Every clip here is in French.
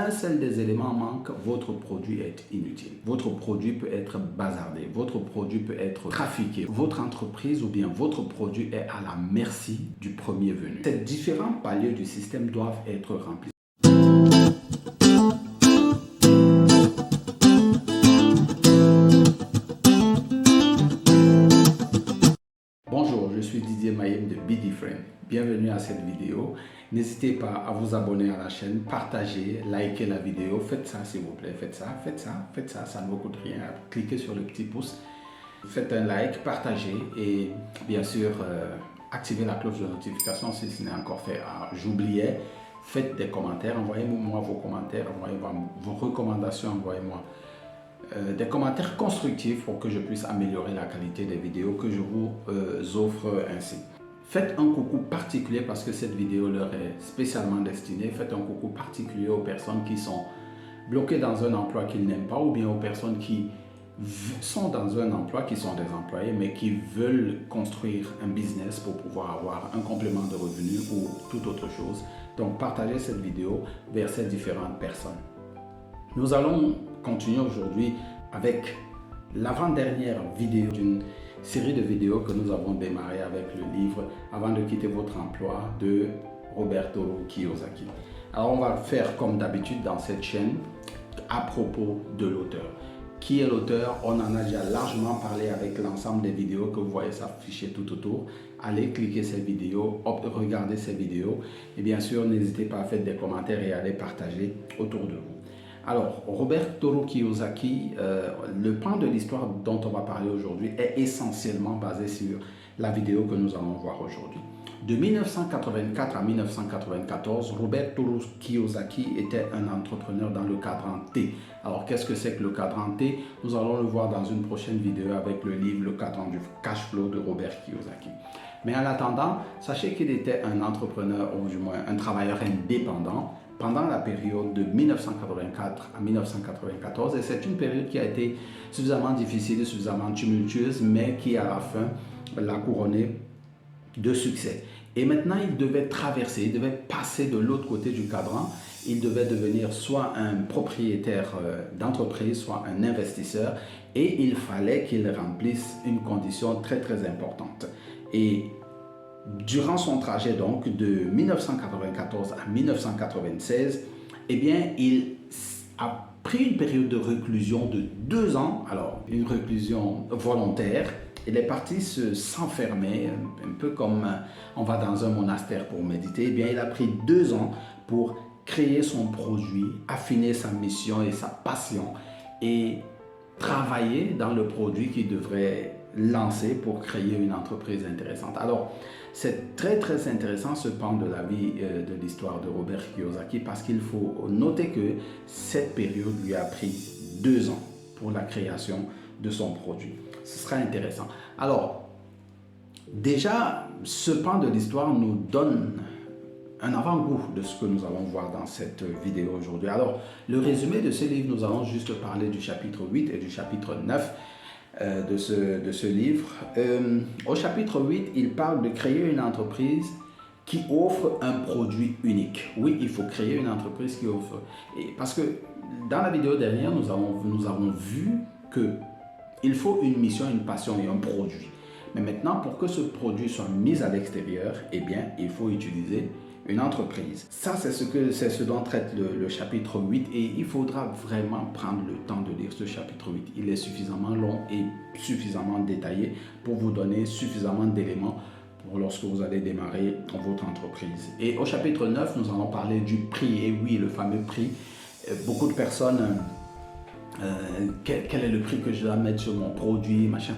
un seul des éléments manque, votre produit est inutile. Votre produit peut être bazardé, votre produit peut être trafiqué. Votre entreprise ou bien votre produit est à la merci du premier venu. Ces différents paliers du système doivent être remplis. Bonjour, je suis Didier Mayem de Be Different. Bienvenue à cette vidéo. N'hésitez pas à vous abonner à la chaîne, partager, liker la vidéo. Faites ça s'il vous plaît, faites ça, ça ne vous coûte rien. Cliquez sur le petit pouce, faites un like, partagez et bien sûr activez la cloche de notification si ce n'est encore fait. J'oubliais, faites des commentaires, envoyez-moi vos commentaires, envoyez-moi vos recommandations, envoyez-moi des commentaires constructifs pour que je puisse améliorer la qualité des vidéos que je vous offre ainsi. Faites un coucou particulier parce que cette vidéo leur est spécialement destinée. Faites un coucou particulier aux personnes qui sont bloquées dans un emploi qu'ils n'aiment pas ou bien aux personnes qui sont dans un emploi, qui sont des employés mais qui veulent construire un business pour pouvoir avoir un complément de revenus ou toute autre chose. Donc partagez cette vidéo vers ces différentes personnes. Nous allons continuer aujourd'hui avec l'avant-dernière vidéo d'une série de vidéos que nous avons démarré avec le livre Avant de quitter votre emploi de Roberto Kiyosaki. Alors on va faire comme d'habitude dans cette chaîne à propos de l'auteur. Qui est l'auteur? On en a déjà largement parlé avec l'ensemble des vidéos que vous voyez s'afficher tout autour. Allez cliquer ces vidéos, regardez ces vidéos et bien sûr n'hésitez pas à faire des commentaires et à les partager autour de vous. Alors, Roberto Kiyosaki, le pan de l'histoire dont on va parler aujourd'hui est essentiellement basé sur la vidéo que nous allons voir aujourd'hui. De 1984 à 1994, Roberto Kiyosaki était un entrepreneur dans le quadrant T. Alors, qu'est-ce que c'est que le quadrant T? Nous allons le voir dans une prochaine vidéo avec le livre Le cadran du cash flow de Robert Kiyosaki. Mais en attendant, sachez qu'il était un entrepreneur, ou du moins un travailleur indépendant, pendant la période de 1984 à 1994 et c'est une période qui a été suffisamment difficile, suffisamment tumultueuse mais qui à la fin l'a couronné de succès. Et maintenant il devait traverser, il devait passer de l'autre côté du cadran, il devait devenir soit un propriétaire d'entreprise, soit un investisseur et il fallait qu'il remplisse une condition très importante. Et durant son trajet donc de 1994 à 1996, eh bien, il a pris une période de réclusion de 2 ans, alors une réclusion volontaire. Il est parti s'enfermer, un peu comme on va dans un monastère pour méditer. Eh bien, il a pris 2 ans pour créer son produit, affiner sa mission et sa passion et travailler dans le produit qu'il devrait lancer pour créer une entreprise intéressante. Alors, c'est très intéressant ce pan de la vie de l'histoire de Robert Kiyosaki parce qu'il faut noter que cette période lui a pris 2 ans pour la création de son produit. Ce sera intéressant. Alors, déjà, ce pan de l'histoire nous donne un avant-goût de ce que nous allons voir dans cette vidéo aujourd'hui. Alors, le résumé de ce livre, nous allons juste parler du chapitre 8 et du chapitre 9 de ce livre. Au chapitre 8, il parle de créer une entreprise qui offre un produit unique. Oui, il faut créer une entreprise qui offre. Parce que dans la vidéo dernière, nous avons vu qu'il faut une mission, une passion et un produit. Mais maintenant, pour que ce produit soit mis à l'extérieur, eh bien, il faut utiliser une entreprise. Ça, c'est ce dont traite le chapitre 8 et il faudra vraiment prendre le temps de lire ce chapitre 8. Il est suffisamment long et suffisamment détaillé pour vous donner suffisamment d'éléments pour lorsque vous allez démarrer votre entreprise. Et au chapitre 9, nous allons parler du prix. Et oui, le fameux prix. Beaucoup de personnes, quel est le prix que je dois mettre sur mon produit, machin.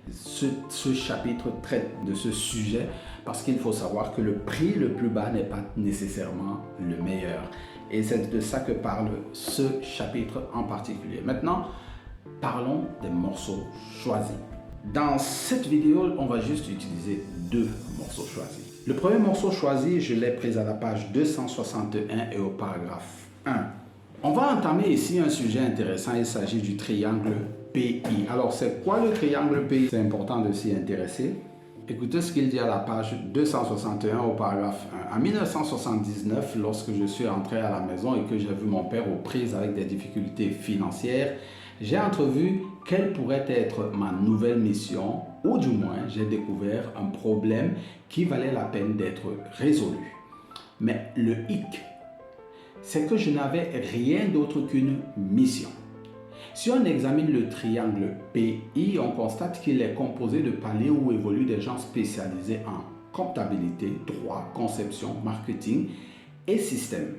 Ce chapitre traite de ce sujet parce qu'il faut savoir que le prix le plus bas n'est pas nécessairement le meilleur. Et c'est de ça que parle ce chapitre en particulier. Maintenant, parlons des morceaux choisis. Dans cette vidéo, on va juste utiliser 2 morceaux choisis. Le premier morceau choisi, je l'ai pris à la page 261 et au paragraphe 1. On va entamer ici un sujet intéressant, il s'agit du triangle PI. Alors, c'est quoi le triangle PI? C'est important de s'y intéresser. Écoutez ce qu'il dit à la page 261 au paragraphe 1. En 1979, lorsque je suis entré à la maison et que j'ai vu mon père aux prises avec des difficultés financières, j'ai entrevu quelle pourrait être ma nouvelle mission, ou du moins j'ai découvert un problème qui valait la peine d'être résolu. Mais le hic, c'est que je n'avais rien d'autre qu'une mission. Si on examine le triangle PI, on constate qu'il est composé de paliers où évoluent des gens spécialisés en comptabilité, droit, conception, marketing et système.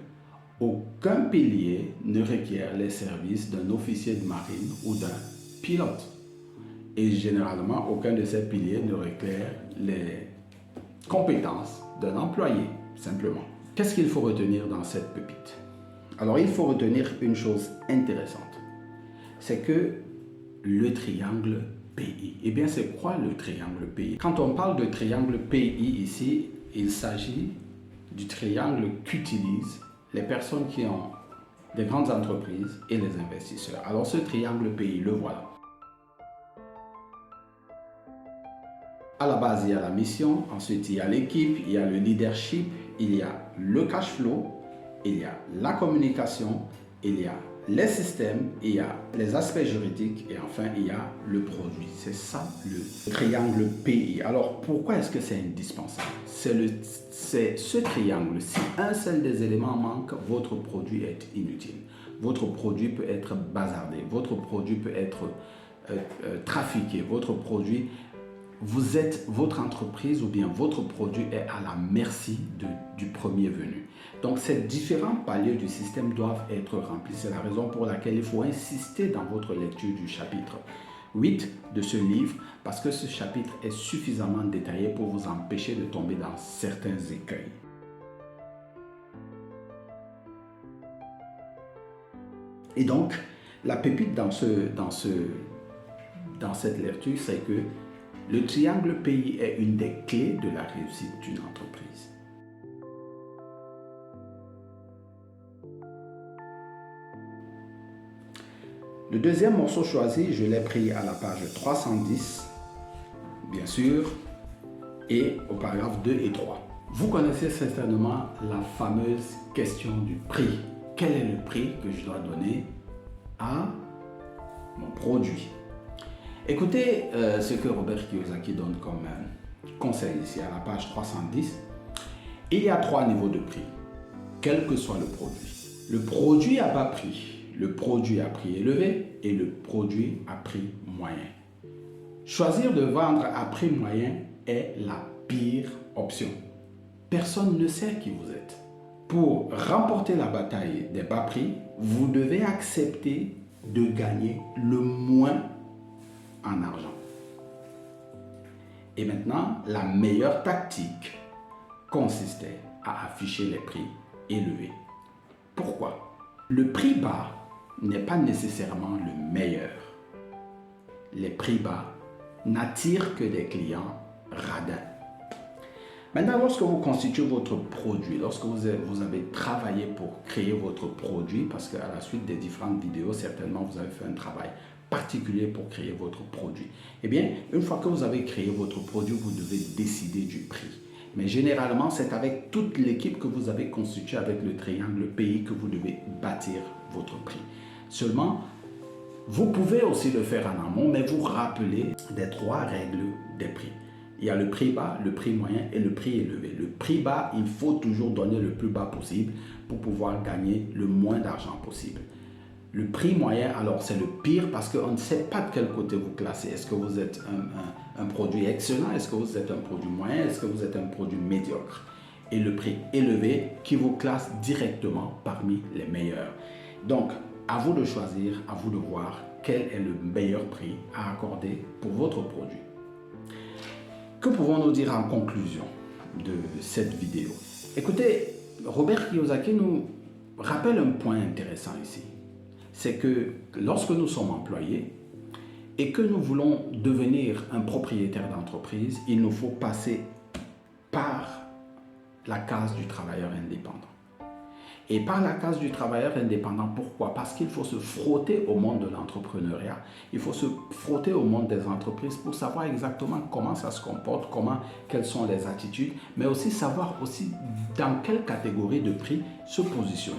Aucun pilier ne requiert les services d'un officier de marine ou d'un pilote. Et généralement, aucun de ces piliers ne requiert les compétences d'un employé, simplement. Qu'est-ce qu'il faut retenir dans cette pépite? Alors, il faut retenir une chose intéressante. C'est que le triangle PI. Eh bien, c'est quoi le triangle PI? Quand on parle de triangle PI ici, il s'agit du triangle qu'utilisent les personnes qui ont des grandes entreprises et les investisseurs. Alors, ce triangle PI, le voilà. À la base, il y a la mission, ensuite il y a l'équipe, il y a le leadership, il y a le cash flow, il y a la communication, il y a les systèmes, il y a les aspects juridiques et enfin il y a le produit. C'est ça le triangle PI. Alors pourquoi est-ce que c'est indispensable? C'est ce triangle. Si un seul des éléments manque, votre produit est inutile. Votre produit peut être bazardé, votre produit peut être trafiqué, votre produit... votre entreprise ou bien votre produit est à la merci du premier venu. Donc, ces différents paliers du système doivent être remplis. C'est la raison pour laquelle il faut insister dans votre lecture du chapitre 8 de ce livre, parce que ce chapitre est suffisamment détaillé pour vous empêcher de tomber dans certains écueils. Et donc, la pépite dans cette lecture, c'est que le triangle PI est une des clés de la réussite d'une entreprise. Le deuxième morceau choisi, je l'ai pris à la page 310, bien sûr, et au paragraphe 2 et 3. Vous connaissez certainement la fameuse question du prix. Quel est le prix que je dois donner à mon produit? Écoutez ce que Robert Kiyosaki donne comme conseil ici à la page 310. Il y a 3 niveaux de prix, quel que soit le produit. Le produit à bas prix, le produit à prix élevé et le produit à prix moyen. Choisir de vendre à prix moyen est la pire option. Personne ne sait qui vous êtes. Pour remporter la bataille des bas prix, vous devez accepter de gagner le moins en argent. Et maintenant, la meilleure tactique consistait à afficher les prix élevés. Pourquoi? Le prix bas n'est pas nécessairement le meilleur. Les prix bas n'attirent que des clients radins. Maintenant, lorsque vous constituez votre produit, lorsque vous avez travaillé pour créer votre produit, parce qu'à la suite des différentes vidéos, certainement vous avez fait un travail particulier pour créer votre produit. Eh bien, une fois que vous avez créé votre produit, vous devez décider du prix. Mais généralement, c'est avec toute l'équipe que vous avez constituée avec le triangle PI que vous devez bâtir votre prix. Seulement, vous pouvez aussi le faire en amont, mais vous rappelez des 3 règles des prix. Il y a le prix bas, le prix moyen et le prix élevé. Le prix bas, il faut toujours donner le plus bas possible pour pouvoir gagner le moins d'argent possible. Le prix moyen, alors c'est le pire parce qu'on ne sait pas de quel côté vous classez. Est-ce que vous êtes un produit excellent? Est-ce que vous êtes un produit moyen? Est-ce que vous êtes un produit médiocre? Et le prix élevé qui vous classe directement parmi les meilleurs. Donc, à vous de choisir, à vous de voir quel est le meilleur prix à accorder pour votre produit. Que pouvons-nous dire en conclusion de cette vidéo? Écoutez, Robert Kiyosaki nous rappelle un point intéressant ici. C'est que lorsque nous sommes employés et que nous voulons devenir un propriétaire d'entreprise, il nous faut passer par la case du travailleur indépendant. Et par la case du travailleur indépendant, pourquoi? Parce qu'il faut se frotter au monde de l'entrepreneuriat. Il faut se frotter au monde des entreprises pour savoir exactement comment ça se comporte, quelles sont les attitudes, mais aussi savoir aussi dans quelle catégorie de prix se positionner.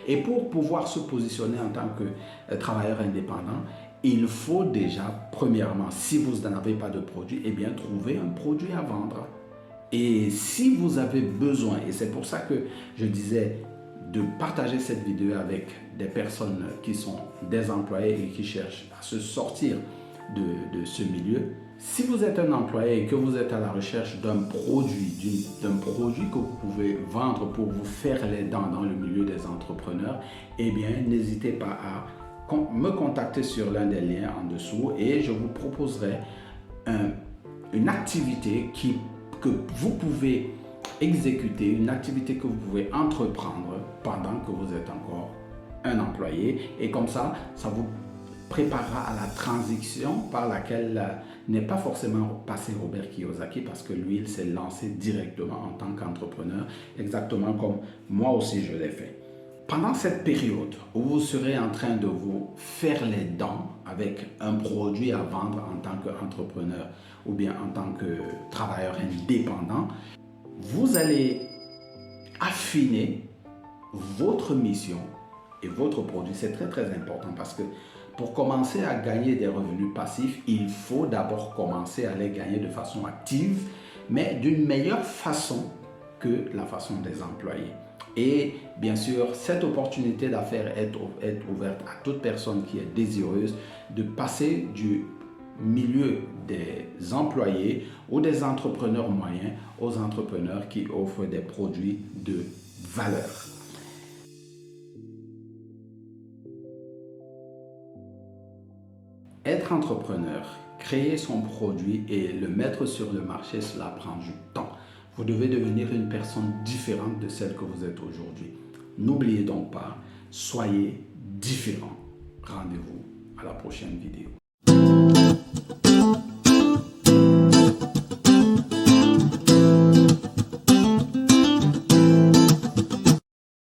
Et pour pouvoir se positionner en tant que travailleur indépendant, il faut déjà, premièrement, si vous n'avez pas de produit, eh bien, trouver un produit à vendre. Et si vous avez besoin, et c'est pour ça que je disais de partager cette vidéo avec des personnes qui sont des employés et qui cherchent à se sortir de ce milieu. Si vous êtes un employé et que vous êtes à la recherche d'un produit que vous pouvez vendre pour vous faire les dents dans le milieu des entrepreneurs, eh bien, n'hésitez pas à me contacter sur l'un des liens en dessous et je vous proposerai une activité que vous pouvez exécuter, une activité que vous pouvez entreprendre pendant que vous êtes encore un employé. Et comme ça vous préparera à la transition par laquelle n'est pas forcément passé Robert Kiyosaki, parce que lui, il s'est lancé directement en tant qu'entrepreneur, exactement comme moi aussi je l'ai fait. Pendant cette période où vous serez en train de vous faire les dents avec un produit à vendre en tant qu'entrepreneur ou bien en tant que travailleur indépendant, vous allez affiner votre mission et votre produit. C'est très très important parce que pour commencer à gagner des revenus passifs, il faut d'abord commencer à les gagner de façon active, mais d'une meilleure façon que la façon des employés. Et bien sûr, cette opportunité d'affaires est ouverte à toute personne qui est désireuse de passer du milieu des employés ou des entrepreneurs moyens aux entrepreneurs qui offrent des produits de valeur. Être entrepreneur, créer son produit et le mettre sur le marché, cela prend du temps. Vous devez devenir une personne différente de celle que vous êtes aujourd'hui. N'oubliez donc pas, soyez différent. Rendez-vous à la prochaine vidéo.